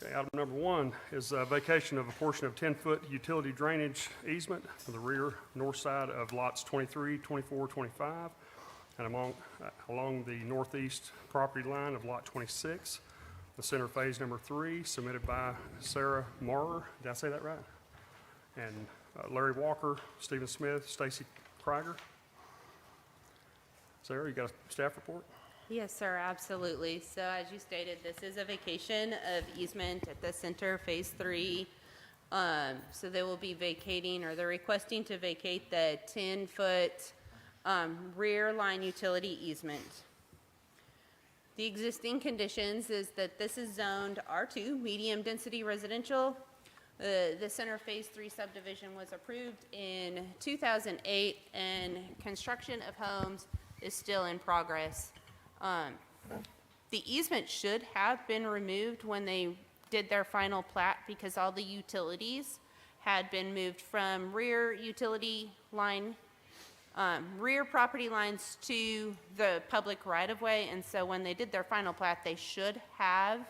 Okay, item number 1 is vacation of a portion of 10-foot utility drainage easement for the rear north side of lots 23, 24, 25, and along the northeast property line of lot 26. The center phase number 3, submitted by Sarah Marler. Did I say that right? And Larry Walker, Stephen Smith, Stacy Krieger. Sarah, you got a staff report? Yes, sir, absolutely. So as you stated, this is a vacation of easement at the center, phase 3. So they will be vacating, or they're requesting to vacate the 10-foot rear line utility easement. The existing conditions is that this is zoned R2, medium density residential. The center phase 3 subdivision was approved in 2008, and construction of homes is still in progress. The easement should have been removed when they did their final plat because all the utilities had been moved from rear utility line, rear property lines to the public right-of-way. And so when they did their final plat, they should have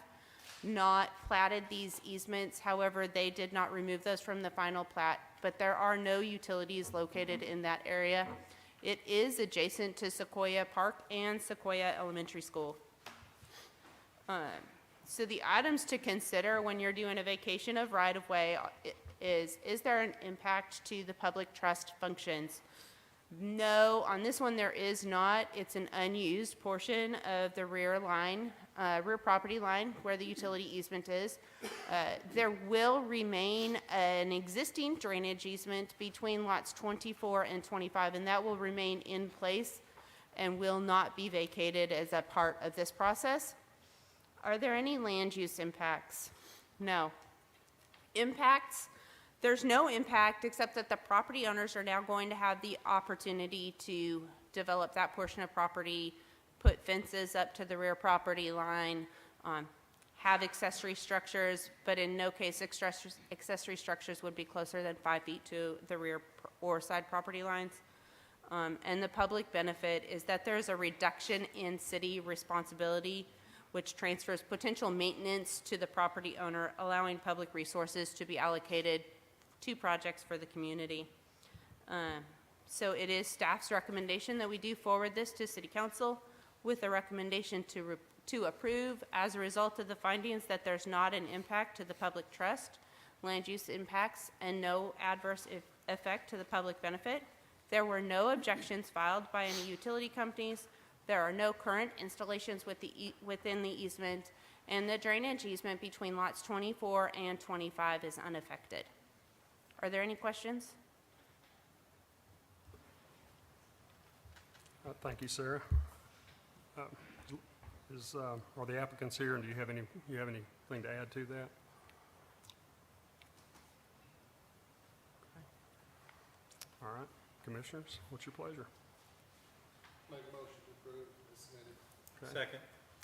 not platted these easements. However, they did not remove those from the final plat, but there are no utilities located in that area. It is adjacent to Sequoia Park and Sequoia Elementary School. So the items to consider when you're doing a vacation of right-of-way is there an impact to the public trust functions? No, on this one there is not. It's an unused portion of the rear line, rear property line where the utility easement is. There will remain an existing drainage easement between lots 24 and 25, and that will remain in place and will not be vacated as a part of this process. Are there any land use impacts? No. Impacts? There's no impact except that the property owners are now going to have the opportunity to develop that portion of property, put fences up to the rear property line, have accessory structures, but in no case accessory structures would be closer than 5 feet to the rear or side property lines. And the public benefit is that there's a reduction in city responsibility, which transfers potential maintenance to the property owner, allowing public resources to be allocated to projects for the community. So it is staff's recommendation that we do forward this to City Council with a recommendation to approve as a result of the findings that there's not an impact to the public trust, land use impacts, and no adverse effect to the public benefit. There were no objections filed by any utility companies. There are no current installations within the easement, and the drainage easement between lots 24 and 25 is unaffected. Are there any questions? Thank you, Sarah. Are the applicants here, and do you have anything to add to that? Okay. All right, commissioners, what's your pleasure? Make a motion to approve as submitted. Okay. Second.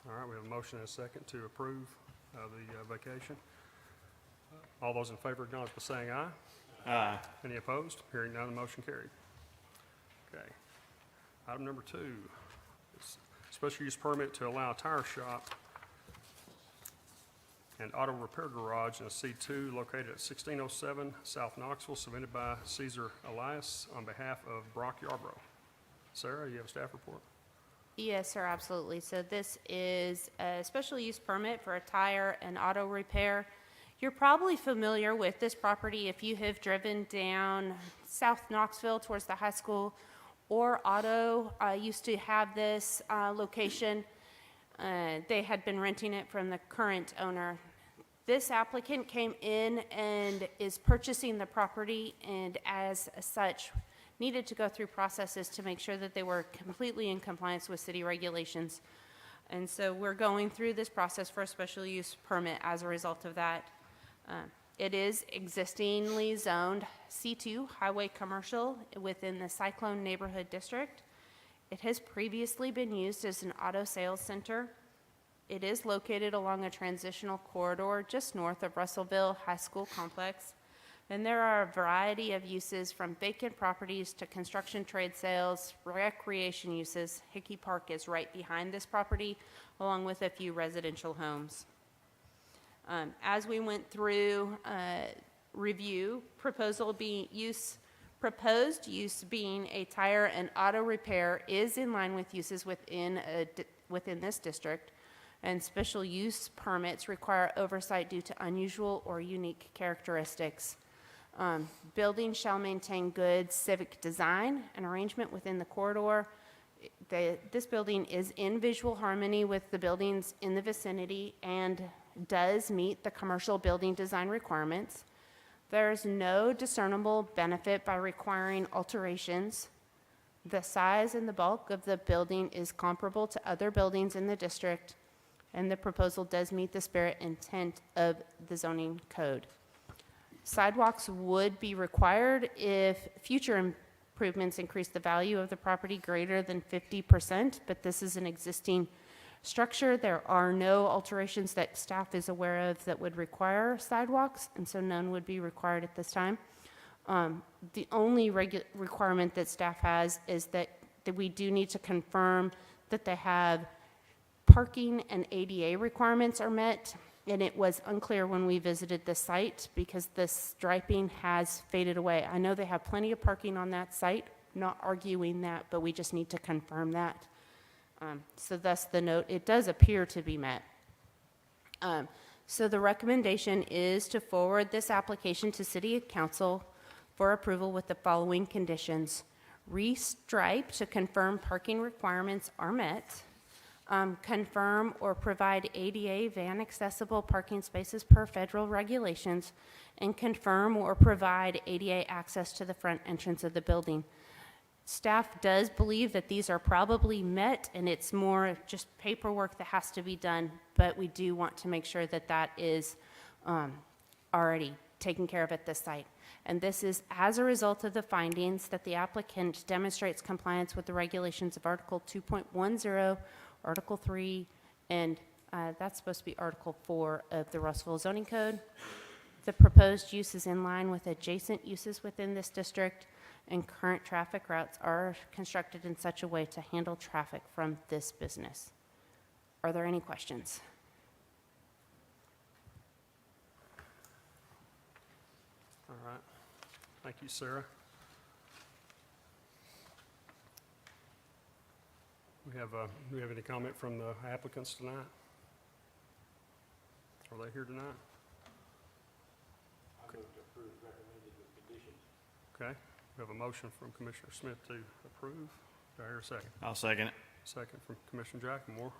All right, we have a motion and a second to approve the vacation. All those in favor acknowledge by saying aye. Aye. Any opposed? Hearing none, the motion carried. Okay. Item number 2 is special use permit to allow a tire shop and auto repair garage in a C2 located at 1607 South Knoxville, submitted by Caesar Elias on behalf of Brock Yarbrough. Sarah, you have a staff report? Yes, sir, absolutely. So this is a special use permit for a tire and auto repair. You're probably familiar with this property if you have driven down South Knoxville towards the high school, or Auto used to have this location. They had been renting it from the current owner. This applicant came in and is purchasing the property, and as such needed to go through processes to make sure that they were completely in compliance with city regulations. And so we're going through this process for a special use permit as a result of that. It is existingly zoned C2 highway commercial within the Cyclone Neighborhood District. It has previously been used as an auto sales center. It is located along a transitional corridor just north of Russellville High School Complex. And there are a variety of uses from vacant properties to construction trade sales, recreation uses. Hickey Park is right behind this property, along with a few residential homes. As we went through review, proposed use being a tire and auto repair is in line with uses within this district, and special use permits require oversight due to unusual or unique characteristics. Buildings shall maintain good civic design and arrangement within the corridor. This building is in visual harmony with the buildings in the vicinity and does meet the commercial building design requirements. There is no discernible benefit by requiring alterations. The size and the bulk of the building is comparable to other buildings in the district, and the proposal does meet the spirit and intent of the zoning code. Sidewalks would be required if future improvements increase the value of the property greater than 50%, but this is an existing structure. There are no alterations that staff is aware of that would require sidewalks, and so none would be required at this time. The only requirement that staff has is that we do need to confirm that they have parking and ADA requirements are met, and it was unclear when we visited the site because the striping has faded away. I know they have plenty of parking on that site, not arguing that, but we just need to confirm that. So thus the note, it does appear to be met. So the recommendation is to forward this application to City Council for approval with the following conditions. Restripe to confirm parking requirements are met. Confirm or provide ADA van accessible parking spaces per federal regulations, and confirm or provide ADA access to the front entrance of the building. Staff does believe that these are probably met, and it's more just paperwork that has to be done, but we do want to make sure that that is already taken care of at this site. And this is as a result of the findings that the applicant demonstrates compliance with the regulations of Article 2.10, Article 3, and that's supposed to be Article 4 of the Russellville Zoning Code. The proposed use is in line with adjacent uses within this district, and current traffic routes are constructed in such a way to handle traffic from this business. Are there any questions? All right. Thank you, Sarah. Do we have any comment from the applicants tonight? Are they here tonight? I move to approve recommended with conditions. Okay. We have a motion from Commissioner Smith to approve. Do I hear a second? I'll second it. Second from Commissioner Jackmore.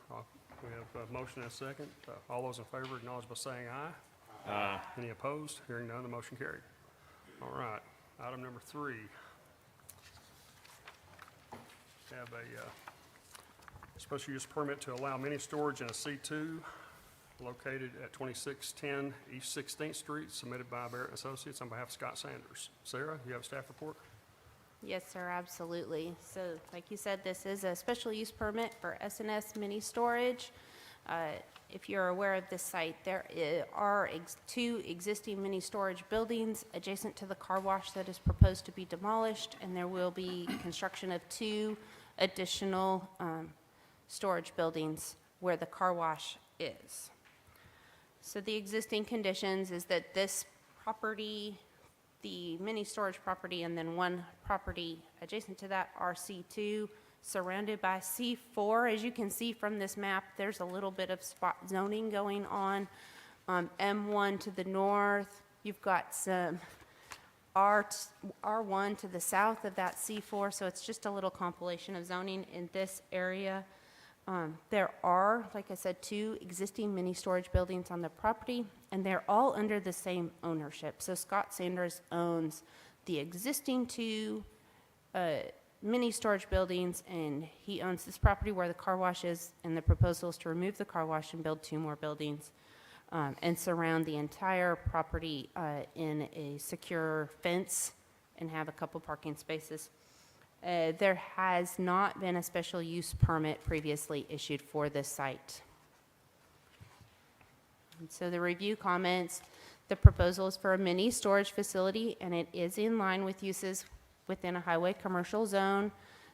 We have a motion and a second. All those in favor acknowledge by saying aye. Any opposed? Hearing none, the motion carried. All right. Item number 3. Have a special use permit to allow mini storage in a C2 located at 2610 East 16th Street, submitted by Barrett Associates on behalf of Scott Sanders. Sarah, you have a staff report? Yes, sir, absolutely. So like you said, this is a special use permit for S&S mini storage. If you're aware of this site, there are 2 existing mini storage buildings adjacent to the car wash that is proposed to be demolished, and there will be construction of 2 additional storage buildings where the car wash is. So the existing conditions is that this property, the mini storage property, and then 1 property adjacent to that are C2, surrounded by C4. As you can see from this map, there's a little bit of spot zoning going on. M1 to the north, you've got some R1 to the south of that C4, so it's just a little compilation of zoning in this area. There are, like I said, 2 existing mini storage buildings on the property, and they're all under the same ownership. So Scott Sanders owns the existing 2 mini storage buildings, and he owns this property where the car wash is, and the proposal is to remove the car wash and build 2 more buildings and surround the entire property in a secure fence and have a couple parking spaces. There has not been a special use permit previously issued for this site. And so the review comments, the proposal is for a mini storage facility, and it is in line with uses within a highway commercial zone.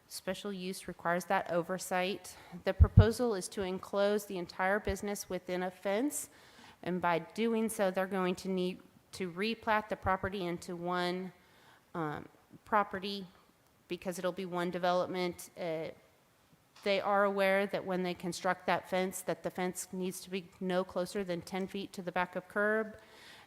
Special use requires that oversight. The proposal is to enclose the entire business within a fence And by doing so, they're going to need to replat the property into one property because it'll be one development. They are aware that when they construct that the fence needs to be no closer than 10 feet to the back of curb.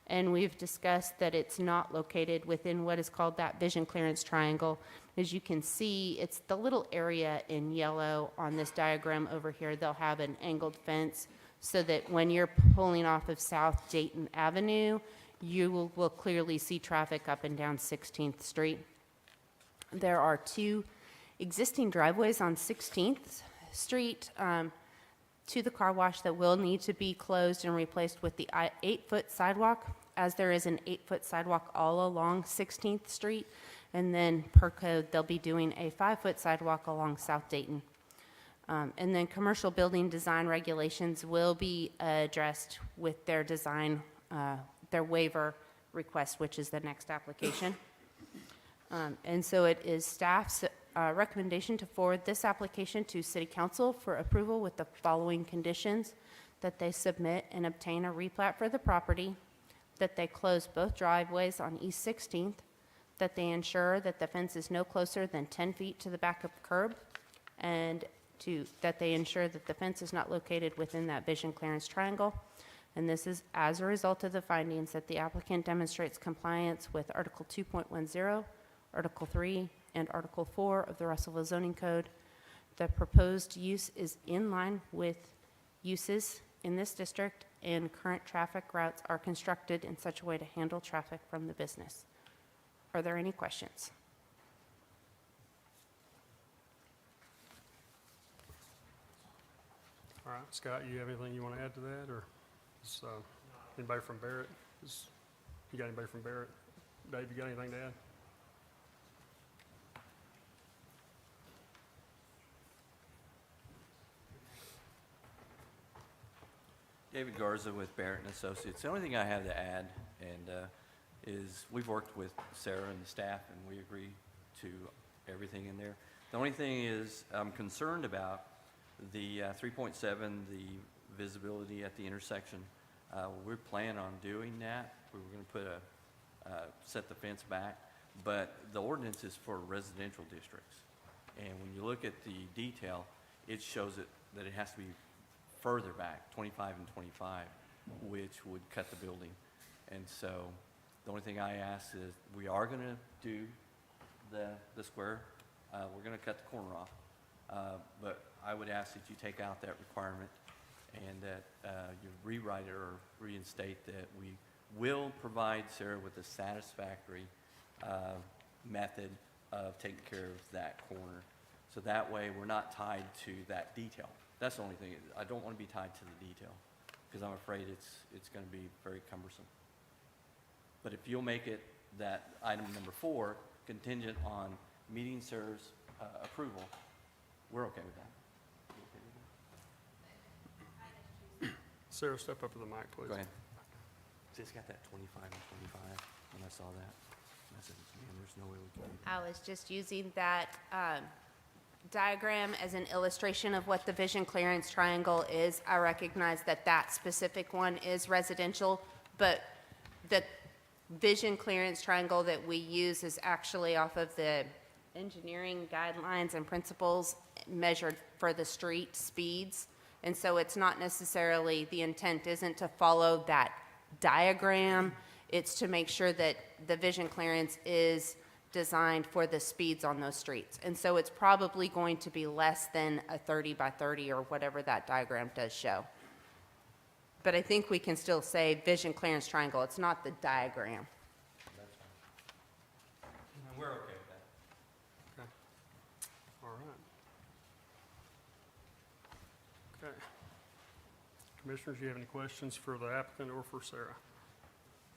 And we've discussed that it's not located within what is called that vision clearance triangle. As you can see, it's the little area in yellow on this diagram over here. They'll have an angled fence so that when you're pulling off of South Dayton Avenue, you will clearly see traffic up and down 16th Street. There are two existing driveways on 16th Street to the car wash that will need to be closed and replaced with the 8-foot sidewalk, as there is an 8-foot sidewalk all along 16th Street. And then per code, they'll be doing a 5-foot sidewalk along South Dayton. And then commercial building design regulations will be addressed with their design, their waiver request, which is the next application. And so it is staff's recommendation to forward this application to City Council for approval with the following conditions: that they submit and obtain a replat for the property, that they close both driveways on East 16th, that they ensure that the fence is no closer than 10 feet to the back of the curb, and that they ensure that the fence is not located within that vision clearance triangle. And this is as a result of the findings that the applicant demonstrates compliance with Article 2.10, Article 3, and Article 4 of the Russellville Zoning Code. The proposed use is in line with uses in this district, and current traffic routes are constructed in such a way to handle traffic from the business. Are there any questions? All right, Scott, you have anything you want to add to that, or is, anybody from Barrett? You got anybody from Barrett? Dave, you got anything to add? David Garza with Barrett and Associates. The only thing I have to add is we've worked with Sarah and the staff, and we agree to everything in there. The only thing is I'm concerned about the 3.7, the visibility at the intersection. We're planning on doing that. We were going to put set the fence back, but the ordinance is for residential districts. And when you look at the detail, it shows that it has to be further back, 25 and 25, which would cut the building. And so the only thing I ask is we are going to do the square. We're going to cut the corner off. But I would ask that you take out that requirement and that you rewrite it or reinstate that we will provide Sarah with a satisfactory method of taking care of that corner. So that way we're not tied to that detail. That's the only thing. I don't want to be tied to the detail because I'm afraid it's going to be very cumbersome. But if you'll make it that item number 4 contingent on meeting Sarah's approval, we're okay with that. You okay with that? Sarah, step up to the mic, please. Go ahead. See, it's got that 25 and 25 when I saw that. I said, man, there's no way we can do that. I was just using that diagram as an illustration of what the vision clearance triangle is. I recognize that that specific one is residential, but the vision clearance triangle that we use is actually off of the engineering guidelines and principles measured for the street speeds. And so it's not necessarily, the intent isn't to follow that diagram. It's to make sure that the vision clearance is designed for the speeds on those streets. And so it's probably going to be less than a 30 by 30 or whatever that diagram does show. But I think we can still say vision clearance triangle. It's not the diagram. That's fine. And we're okay with that. Okay. All right. Okay. Commissioners, you have any questions for the applicant or for Sarah?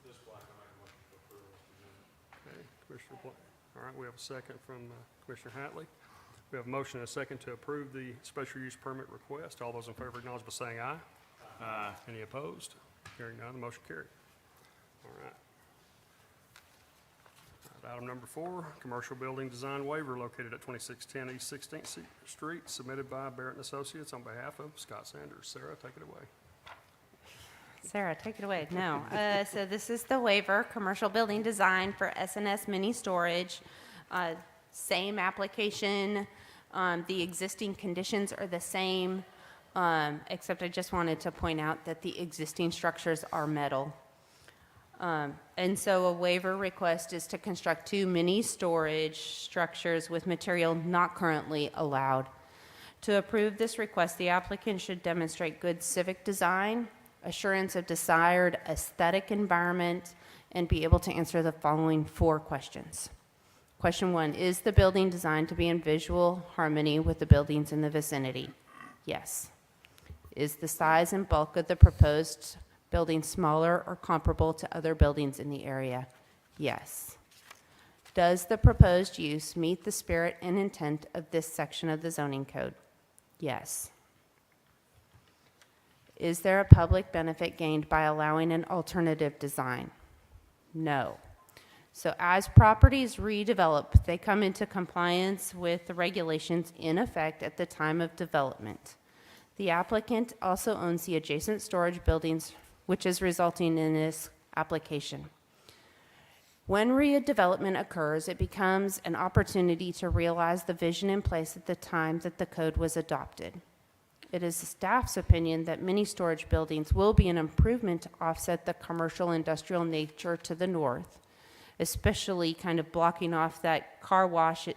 This black, I make a motion to approve. Okay, Commissioner Blunt. All right, we have a second from Commissioner Hatley. We have a motion and a second to approve the special use permit request. All those in favor acknowledge by saying aye. Aye. Any opposed? Hearing none, the motion carried. All right. Item number 4, commercial building design waiver located at 2610 East 16th Street, submitted by Barrett and Associates on behalf of Scott Sanders. Sarah, take it away. Sarah, take it away. No. So this is the waiver, commercial building design for S&S mini storage. Same application. The existing conditions are the same, except I just wanted to point out that the existing structures are metal. And so a waiver request is to construct 2 mini storage structures with material not currently allowed. To approve this request, the applicant should demonstrate good civic design, assurance of desired aesthetic environment, and be able to answer the following 4 questions. Question 1, is the building designed to be in visual harmony with the buildings in the vicinity? Yes. Is the size and bulk of the proposed building smaller or comparable to other buildings in the area? Yes. Does the proposed use meet the spirit and intent of this section of the zoning code? Yes. Is there a public benefit gained by allowing an alternative design? No. So as properties redevelop, they come into compliance with the regulations in effect at the time of development. The applicant also owns the adjacent storage buildings, which is resulting in this application. When redevelopment occurs, it becomes an opportunity to realize the vision in place at the time that the code was adopted. It is the staff's opinion that mini storage buildings will be an improvement to offset the commercial industrial nature to the north, especially kind of blocking off that car wash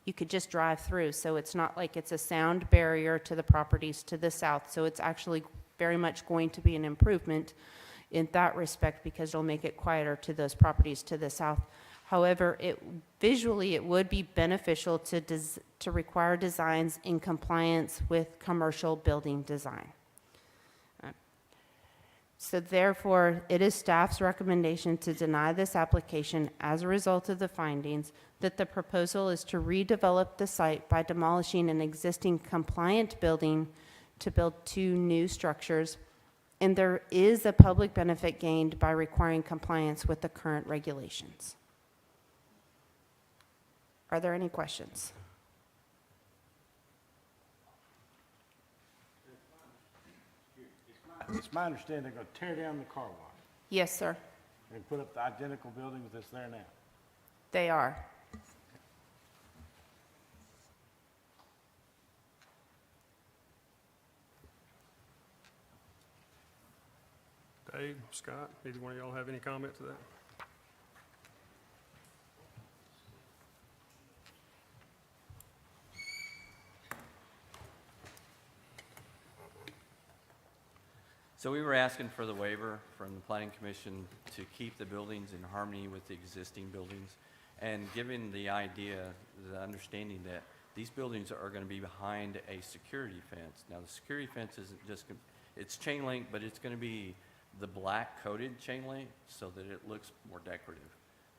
you could just drive through. So it's not like it's a sound barrier to the properties to the south. So it's actually very much going to be an improvement in that respect because it'll make it quieter to those properties to the south. However, visually it would be beneficial to require designs in compliance with commercial building design. So therefore, it is staff's recommendation to deny this application as a result of the findings that the proposal is to redevelop the site by demolishing an existing compliant building to build 2 new structures, and there is a public benefit gained by requiring compliance with the current regulations. Are there any questions? It's my understanding they're gonna tear down the car wash Yes, sir, and put up the identical buildings that's there now. they are. Dave, Scott, either one of y'all have any comment to that? So we were asking for the waiver from the planning commission to keep the buildings in harmony with the existing buildings, and given the idea, the understanding that these buildings are gonna be behind a security fence. Now, the security fence isn't just, it's chain link, but it's gonna be the black coated chain link so that it looks more decorative.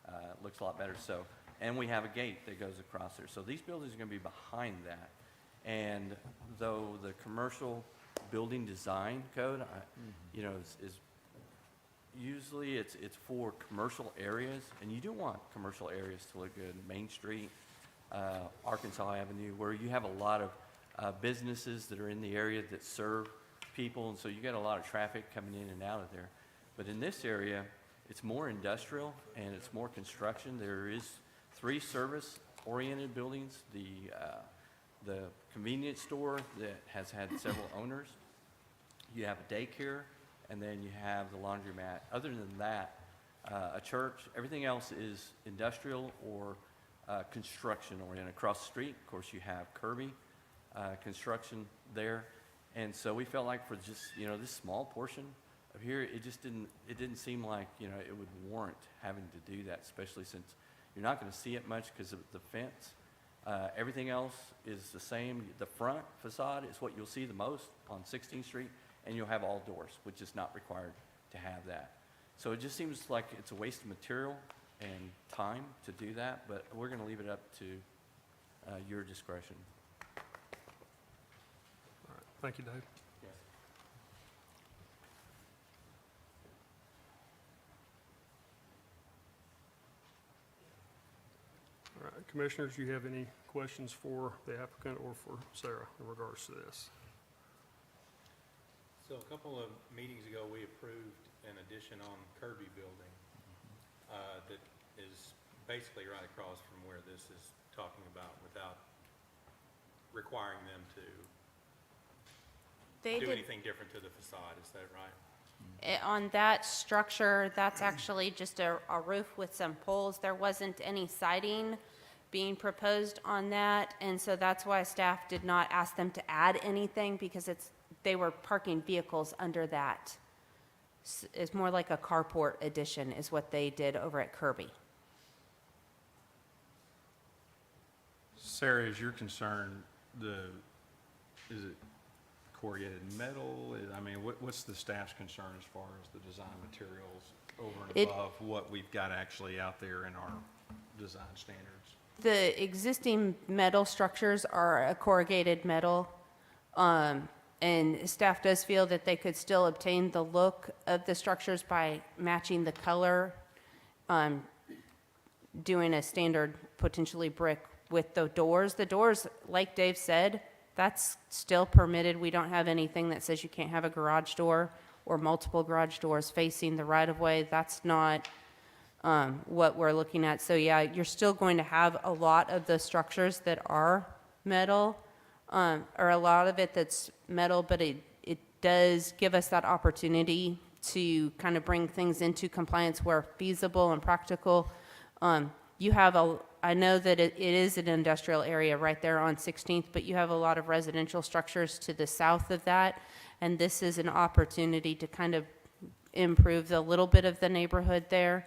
It looks a lot better, so, and we have a gate that goes across there. So these buildings are gonna be behind that. And though the commercial building design code, you know, is usually it's for commercial areas, and you do want commercial areas to look good. Main Street, Arkansas Avenue, where you have a lot of businesses that are in the area that serve people, and so you get a lot of traffic coming in and out of there. But in this area, it's more industrial and it's more construction. There is 3 service-oriented buildings. The convenience store that has had several owners. You have a daycare, and then you have the laundromat. Other than that, a church, everything else is industrial or construction oriented. Across the street, of course, you have Kirby construction there. And so we felt like for just, you know, this small portion of here, it didn't seem like, you know, it would warrant having to do that, especially since you're not going to see it much because of the fence. Everything else is the same. The front facade is what you'll see the most on 16th Street, and you'll have all doors, which is not required to have that. So it just seems like it's a waste of material and time to do that, but we're going to leave it up to your discretion. All right, thank you, Dave. Yes. All right, commissioners, do you have any questions for the applicant or for Sarah in regards to this? So a couple of meetings ago, we approved an addition on Kirby Building that is basically right across from where this is talking about without requiring them to They do did, anything different to the facade, is that right? on that structure, that's actually just a roof with some poles. There wasn't any siding being proposed on that, and so that's why staff did not ask them to add anything, because they were parking vehicles under that. It's more like a carport addition is what they did over at Kirby. Sarah, is your concern is it corrugated metal? I mean, what's the staff's concern as far as the design materials over and It- above what we've got actually out there in our design standards? The existing metal structures are a corrugated metal, and staff does feel that they could still obtain the look of the structures by matching the color, doing a standard potentially brick with the doors. The doors, like Dave said, that's still permitted. We don't have anything that says you can't have a garage door or multiple garage doors facing the right-of-way. That's not what we're looking at. So yeah, you're still going to have a lot of the structures that are metal, or a lot of it that's metal, but it does give us that opportunity to kind of bring things into compliance where feasible and practical. I know that it is an industrial area right there on 16th, but you have a lot of residential structures to the south of that, and this is an opportunity to kind of improve the little bit of the neighborhood there.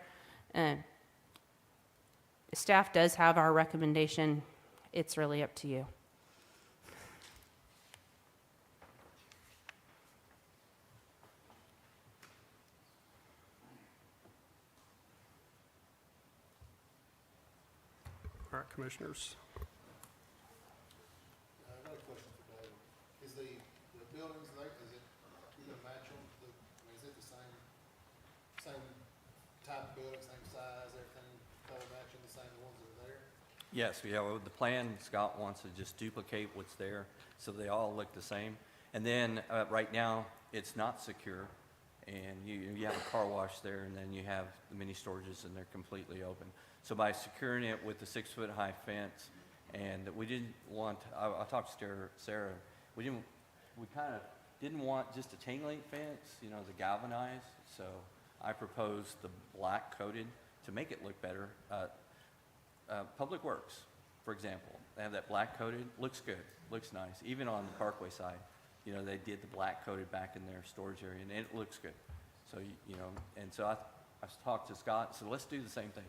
Staff does have our recommendation. It's really up to you. All right, commissioners. I got a question for David. Is the buildings there, is it, you gonna match them? I mean, is it the same type of building, same size, everything, color matching, the same ones that are there? Yes, yeah, well, the plan, Scott wants to just duplicate what's there, so they all look the same. And then, right now, it's not secure, and you have a car wash there, and then you have the mini storages, and they're completely open. So by securing it with the 6-foot-high fence, and we didn't want, I talked to Sarah, we kind of didn't want just a chain link fence, the galvanized, so I proposed the black coated to make it look better. Public Works, for example, they have that black coated, looks good, looks nice. Even on the Parkway side, they did the black coated back in their storage area, and it looks good. So, and so I talked to Scott, so let's do the same thing.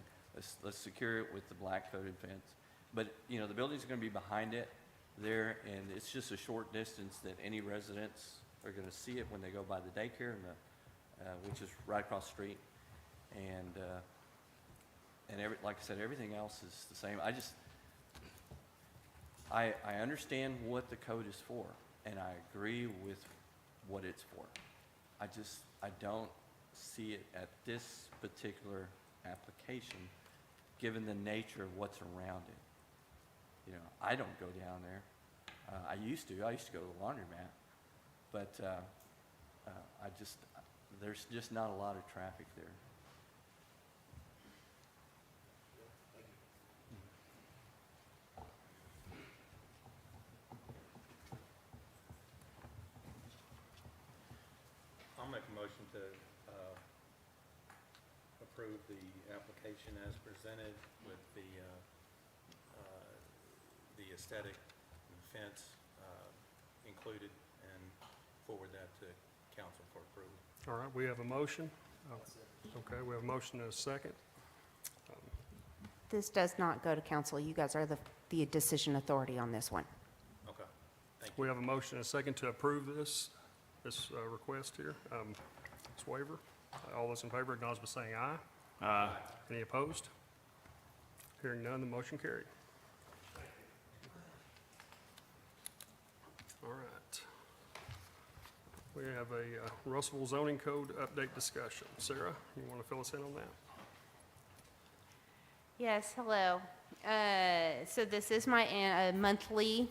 Let's secure it with the black coated fence. But, the building's gonna be behind it there, and it's just a short distance that any residents are gonna see it when they go by the daycare, and which is right across the street. And like I said, everything else is the same. I understand what the code is for, and I agree with what it's for. I don't see it at this particular application, given the nature of what's around it. I don't go down there. I used to go to the laundromat, but there's just not a lot of traffic there. I'll make a motion to approve the application as presented with the aesthetic and fence included, and forward that to council for approval. All right, we have a motion. Okay, we have a motion and a second. This does not go to council. You guys are the decision authority on this one. Okay, thank you. We have a motion and a second to approve this request here, this waiver. All those in favor, acknowledge by saying aye. Aye. Any opposed? Hearing none, the motion carried. All right. We have a Russellville zoning code update discussion. Sarah, you want to fill us in on that? Yes, hello. So this is my monthly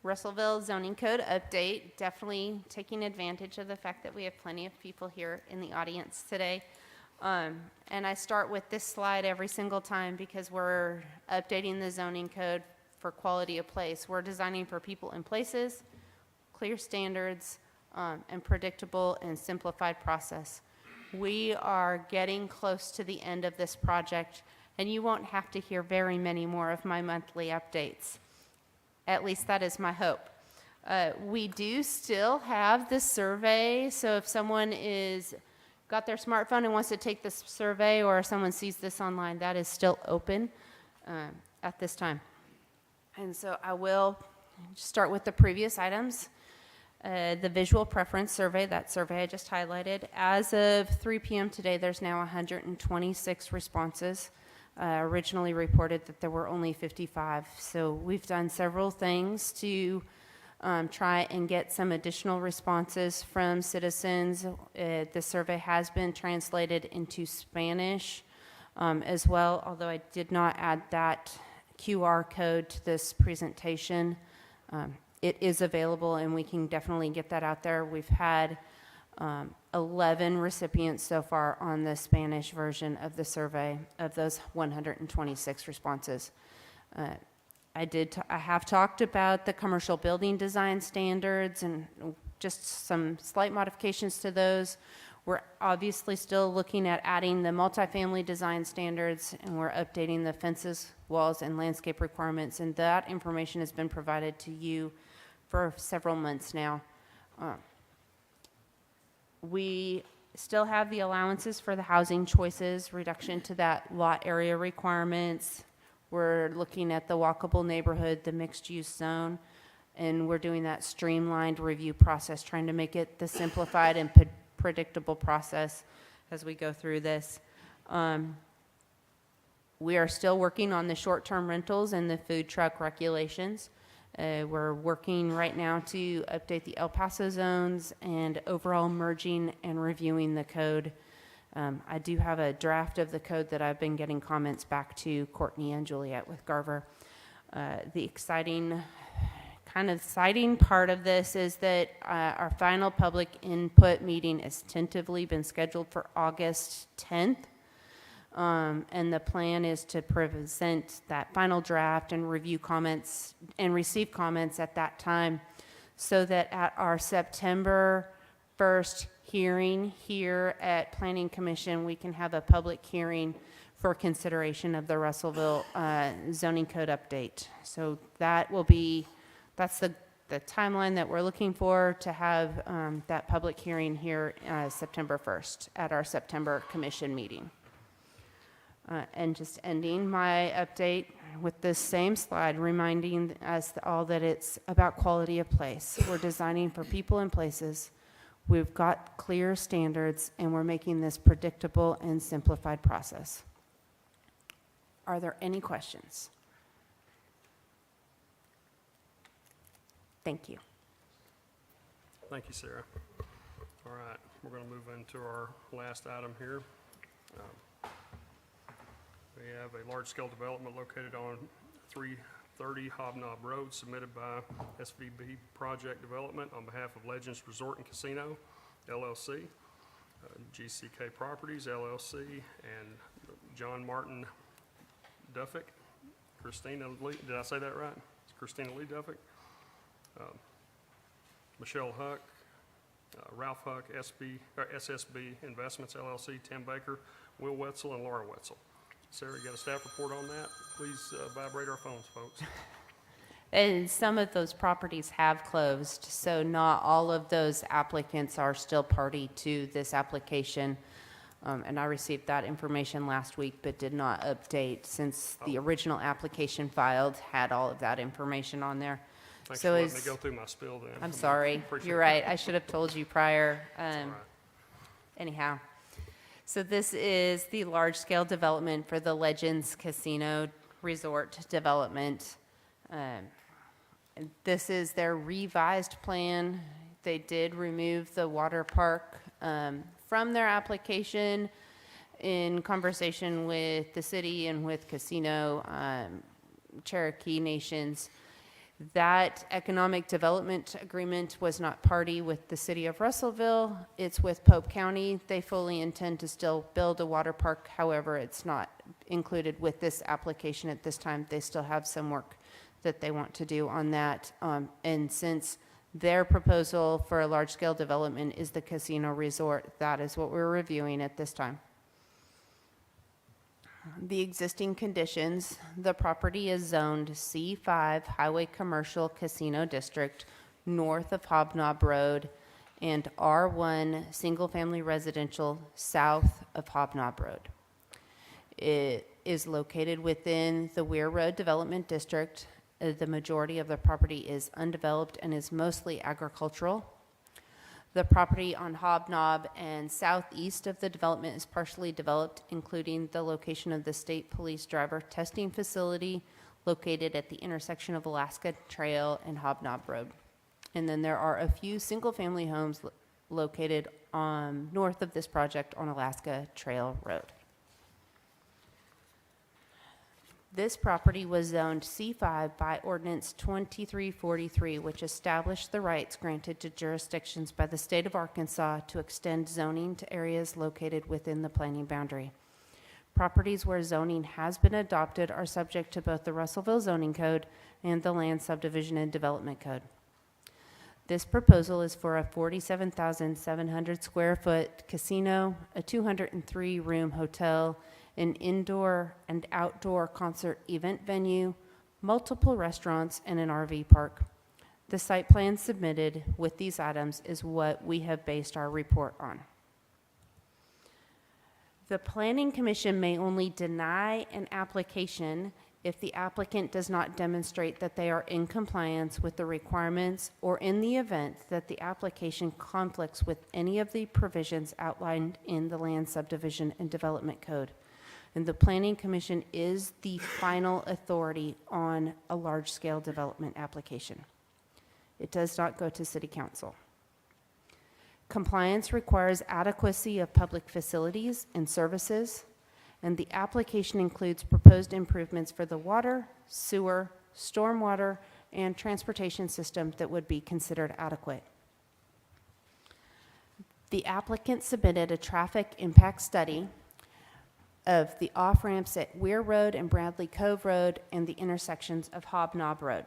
Russellville zoning code update, definitely taking advantage of the fact that we have plenty of people here in the audience today. And I start with this slide every single time because we're updating the zoning code for quality of place. We're designing for people and places, clear standards, and predictable and simplified process. We are getting close to the end of this project, and you won't have to hear very many more of my monthly updates. At least that is my hope. We do still have the survey, so if someone got their smartphone and wants to take this survey, or if someone sees this online, that is still open at this time. And so I will start with the previous items. The visual preference survey, that survey I just highlighted. As of 3 p.m. today, there's now 126 responses. Originally reported that there were only 55. So we've done several things to try and get some additional responses from citizens. The survey has been translated into Spanish as well, although I did not add that QR code to this presentation. It is available, and we can definitely get that out there. We've had 11 recipients so far on the Spanish version of the survey of those 126 responses. I have talked about the commercial building design standards and just some slight modifications to those. We're obviously still looking at adding the multifamily design standards, and we're updating the fences, walls, and landscape requirements, and that information has been provided to you for several months now. We still have the allowances for the housing choices, reduction to that lot area requirements. We're looking at the walkable neighborhood, the mixed-use zone, and we're doing that streamlined review process, trying to make it the simplified and predictable process as we go through this. We are still working on the short-term rentals and the food truck regulations. We're working right now to update the El Paso zones and overall merging and reviewing the code. I do have a draft of the code that I've been getting comments back to Courtney and Juliet with Garver. The exciting part of this is that our final public input meeting is tentatively been scheduled for August 10th. And the plan is to present that final draft and review comments and receive comments at that time, so that at our September 1st hearing here at Planning Commission, we can have a public hearing for consideration of the Russellville zoning code update. So that's the timeline that we're looking for, to have that public hearing here September 1st at our September commission meeting. And just ending my update with this same slide, reminding us all that it's about quality of place. We're designing for people and places. We've got clear standards, and we're making this predictable and simplified process. Are there any questions? Thank you. Thank you, Sarah. All right, we're going to move into our last item here. We have a large-scale development located on 330 Hobnob Road, submitted by SVB Project Development on behalf of Legends Resort and Casino, LLC, GCK Properties, LLC, and John Martin Duffick, Christina Lee, did I say that right? It's Christina Lee Duffick, Michelle Huck, Ralph Huck, SSB Investments, LLC, Tim Baker, Will Wetzel, and Laura Wetzel. Sarah, you got a staff report on that? Please vibrate our phones, folks. And some of those properties have closed, so not all of those applicants are still party to this application. And I received that information last week, but did not update since the original application filed had all of that information on there. Thanks So for letting is- me go through my spiel then. I'm sorry, Appreciate you're it. right, I should have told you prior. All right. Anyhow, so this is the large-scale development for the Legends Casino Resort Development. And this is their revised plan. They did remove the water park from their application in conversation with the city and with Casino Cherokee Nations. That economic development agreement was not party with the city of Russellville. It's with Pope County. They fully intend to still build a water park. However, it's not included with this application at this time. They still have some work that they want to do on that. And since their proposal for a large-scale development is the casino resort, that is what we're reviewing at this time. The existing conditions, the property is zoned C5 Highway Commercial Casino District north of Hobnob Road and R1 Single Family Residential south of Hobnob Road. It is located within the Weir Road Development District. The majority of the property is undeveloped and is mostly agricultural. The property on Hobnob and southeast of the development is partially developed, including the location of the state police driver testing facility located at the intersection of Alaska Trail and Hobnob Road. And then there are a few single-family homes located north of this project on Alaska Trail Road. This property was zoned C5 by Ordinance 2343, which established the rights granted to jurisdictions by the state of Arkansas to extend zoning to areas located within the planning boundary. Properties where zoning has been adopted are subject to both the Russellville Zoning Code and the Land Subdivision and Development Code. This proposal is for a 47,700 square foot casino, a 203-room hotel, an indoor and outdoor concert event venue, multiple restaurants, and an RV park. The site plan submitted with these items is what we have based our report on. The Planning Commission may only deny an application if the applicant does not demonstrate that they are in compliance with the requirements or in the event that the application conflicts with any of the provisions outlined in the Land Subdivision and Development Code. And the Planning Commission is the final authority on a large-scale development application. It does not go to City Council. Compliance requires adequacy of public facilities and services, and the application includes proposed improvements for the water, sewer, stormwater, and transportation system that would be considered adequate. The applicant submitted a traffic impact study of the off-ramps at Weir Road and Bradley Cove Road and the intersections of Hobnob Road.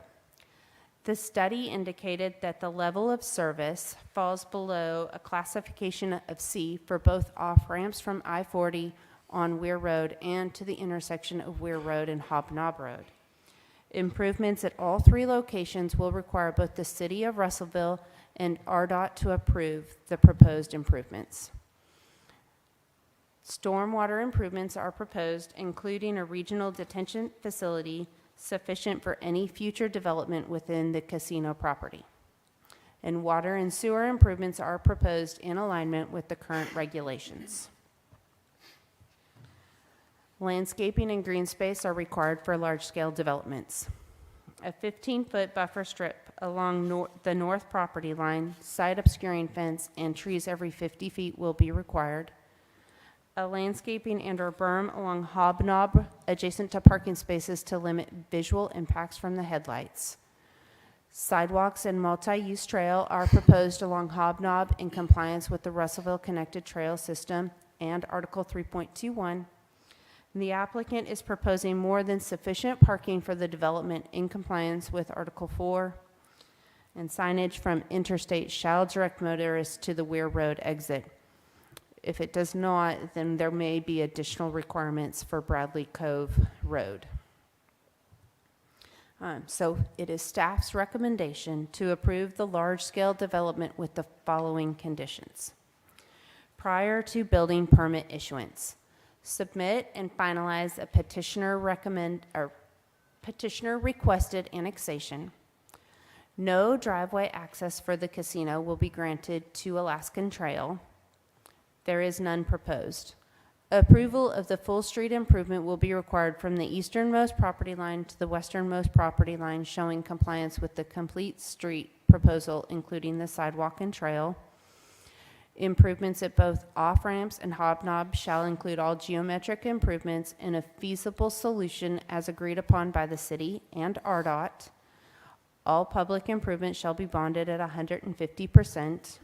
The study indicated that the level of service falls below a classification of C for both off-ramps from I-40 on Weir Road and to the intersection of Weir Road and Hobnob Road. Improvements at all three locations will require both the City of Russellville and RDOT to approve the proposed improvements. Stormwater improvements are proposed, including a regional detention facility sufficient for any future development within the casino property. And water and sewer improvements are proposed in alignment with the current regulations. Landscaping and green space are required for large-scale developments. A 15-foot buffer strip along the north property line, side obscuring fence, and trees every 50 feet will be required. A landscaping and/or berm along Hobnob adjacent to parking spaces to limit visual impacts from the headlights. Sidewalks and multi-use trail are proposed along Hobnob in compliance with the Russellville Connected Trail System and Article 3.21. The applicant is proposing more than sufficient parking for the development in compliance with Article 4. And signage from interstate shall direct motorists to the Weir Road exit. If it does not, then there may be additional requirements for Bradley Cove Road. So it is staff's recommendation to approve the large-scale development with the following conditions. Prior to building permit issuance, submit and finalize a petitioner requested annexation. No driveway access for the casino will be granted to Alaskan Trail. There is none proposed. Approval of the full street improvement will be required from the easternmost property line to the westernmost property line, showing compliance with the complete street proposal, including the sidewalk and trail. Improvements at both off-ramps and Hobnob shall include all geometric improvements in a feasible solution as agreed upon by the city and RDOT. All public improvements shall be bonded at 150%.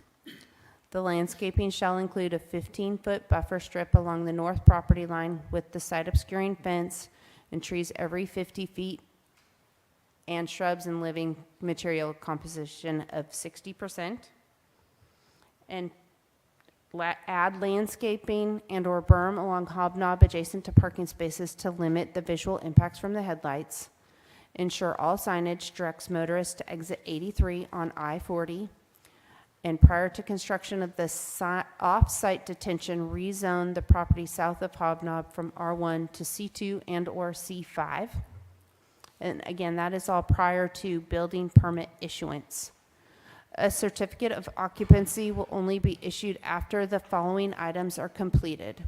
The landscaping shall include a 15-foot buffer strip along the north property line with the site obscuring fence and trees every 50 feet, and shrubs and living material composition of 60%. And add landscaping and/or berm along hobnob adjacent to parking spaces to limit the visual impacts from the headlights. Ensure all signage directs motorists to exit 83 on I-40. And prior to construction of the off-site detention, rezone the property south of Hobnob from R1 to C2 and/or C5. And again, that is all prior to building permit issuance. A certificate of occupancy will only be issued after the following items are completed: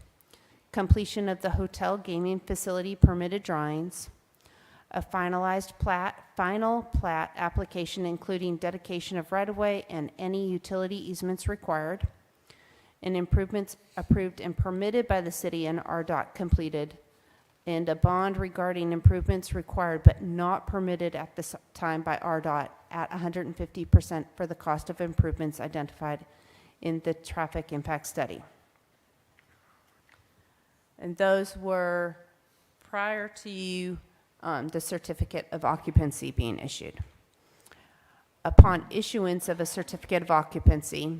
completion of the hotel gaming facility permitted drawings, a final plat application including dedication of right-of-way and any utility easements required, and improvements approved and permitted by the city and RDOT completed, and a bond regarding improvements required but not permitted at this time by RDOT at 150% for the cost of improvements identified in the traffic impact study. And those were prior to the certificate of occupancy being issued. Upon issuance of a certificate of occupancy,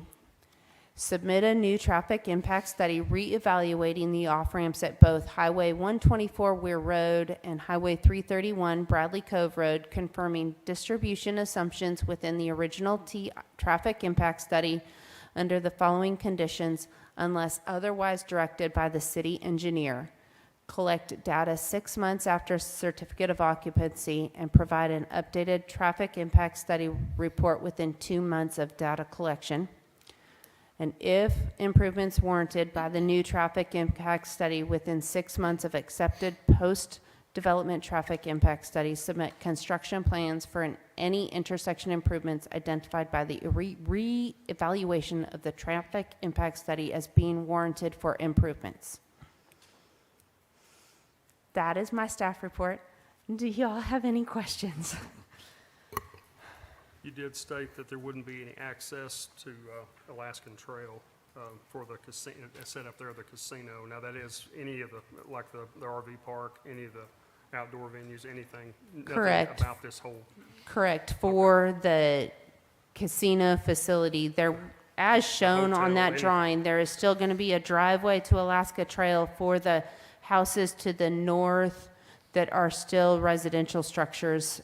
submit a new traffic impact study reevaluating the off-ramps at both Highway 124 Weir Road and Highway 331 Bradley Cove Road, confirming distribution assumptions within the original traffic impact study under the following conditions unless otherwise directed by the city engineer. Collect data 6 months after certificate of occupancy and provide an updated traffic impact study report within 2 months of data collection. And if improvements warranted by the new traffic impact study within 6 months of accepted post-development traffic impact study, submit construction plans for any intersection improvements identified by the re-evaluation of the traffic impact study as being warranted for improvements. That is my staff report. Do y'all have any questions? You did state that there wouldn't be any access to Alaskan Trail for the casino, set up there, the casino. Now, that is any of the, like the RV park, any of the outdoor venues, anything? Nothing Correct. about this whole, Correct. For the casino facility, there, as shown on hotel, that anything. drawing, there is still going to be a driveway to Alaska Trail for the houses to the north that are still residential structures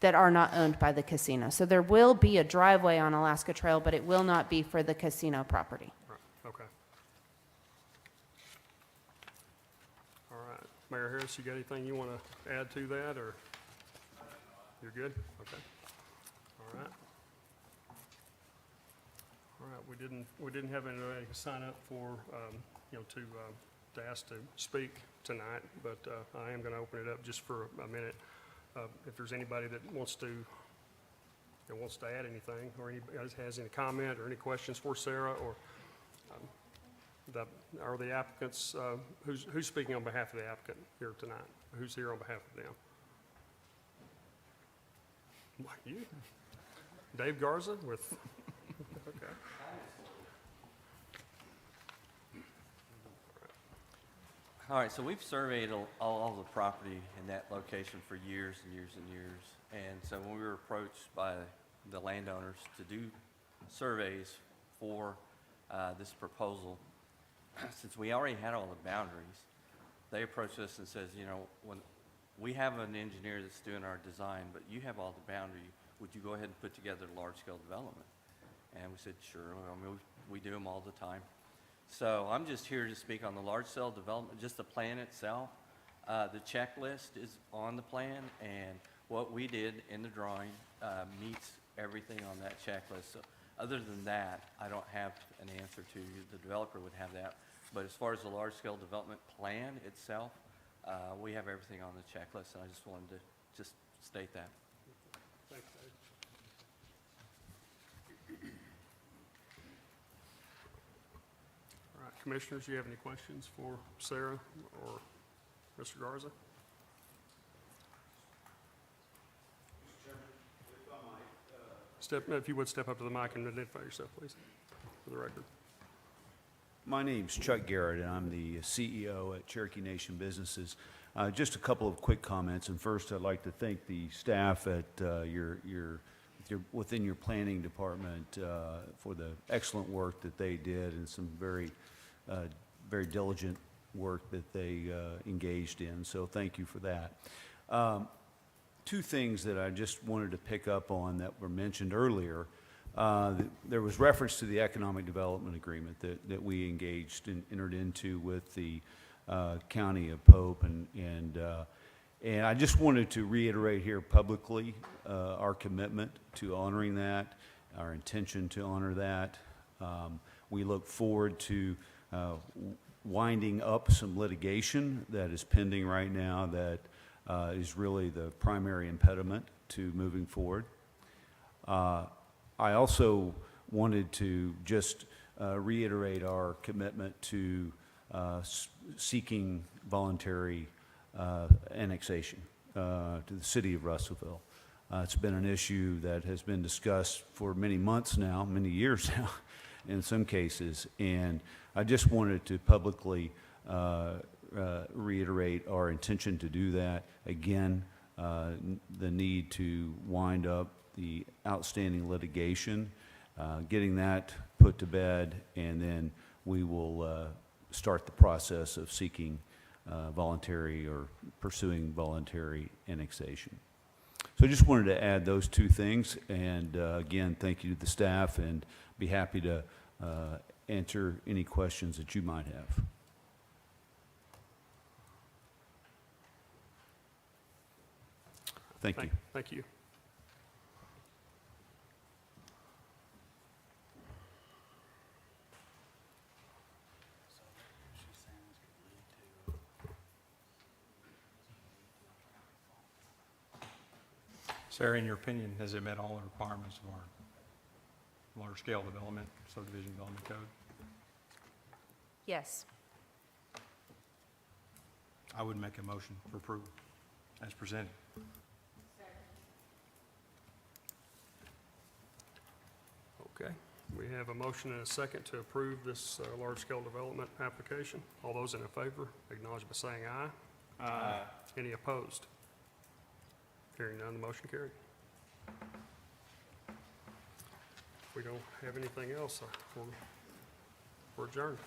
that are not owned by the casino. So there will be a driveway on Alaska Trail, but it will not be for the casino property. right, okay. All right. Mayor Harris, you got anything you want to add to that, or you're good? Okay. All right. All right, we didn't have anybody sign up for, to ask to speak tonight, but I am going to open it up just for a minute. If there's anybody that wants to add anything, or anybody has any comment or any questions for Sarah, or are the applicants, who's speaking on behalf of the applicant here tonight? Who's here on behalf of them? Why, you? Dave Garza with, okay. All right, so we've surveyed all the property in that location for years and years and years. And so when we were approached by the landowners to do surveys for this proposal, since we already had all the boundaries, they approached us and says, when we have an engineer that's doing our design, but you have all the boundary, would you go ahead and put together a large-scale development? And we said, sure. I mean, we do them all the time. So I'm just here to speak on the large-scale development, just the plan itself. The checklist is on the plan, and what we did in the drawing meets everything on that checklist. So other than that, I don't have an answer to you. The developer would have that. But as far as the large-scale development plan itself, we have everything on the checklist, and I just wanted to just state that. Thanks, Dave. All right, commissioners, do you have any questions for Sarah or Mr. Garza? If you would step up to the mic and identify yourself, please, for the record. My name's Chuck Garrett, and I'm the CEO at Cherokee Nation Businesses. Just a couple of quick comments, and first I'd like to thank the staff at within your planning department for the excellent work that they did and some very diligent work that they engaged in, so thank you for that. Two things that I just wanted to pick up on that were mentioned earlier. There was reference to the economic development agreement that we engaged and entered into with the County of Pope, and I just wanted to reiterate here publicly our commitment to honoring that, our intention to honor that. We look forward to winding up some litigation that is pending right now that is really the primary impediment to moving forward. I also wanted to just reiterate our commitment to seeking voluntary annexation to the city of Russellville. It's been an issue that has been discussed for many months now, many years now, in some cases, and I just wanted to publicly reiterate our intention to do that. Again, the need to wind up the outstanding litigation, getting that put to bed, and then we will start the process of seeking voluntary or pursuing voluntary annexation. So I just wanted to add those two things, and again, thank you to the staff, and be happy to answer any questions that you might have. Thank you. Thank you. Sarah, in your opinion, has it met all the requirements of our large-scale development, subdivision development code? Yes. I would make a motion for approval as presented. Okay. We have a motion and a second to approve this large-scale development application. All those in favor, acknowledge by saying aye. Aye. Any opposed? Hearing none, the motion carried. If we don't have anything else, we're adjourned.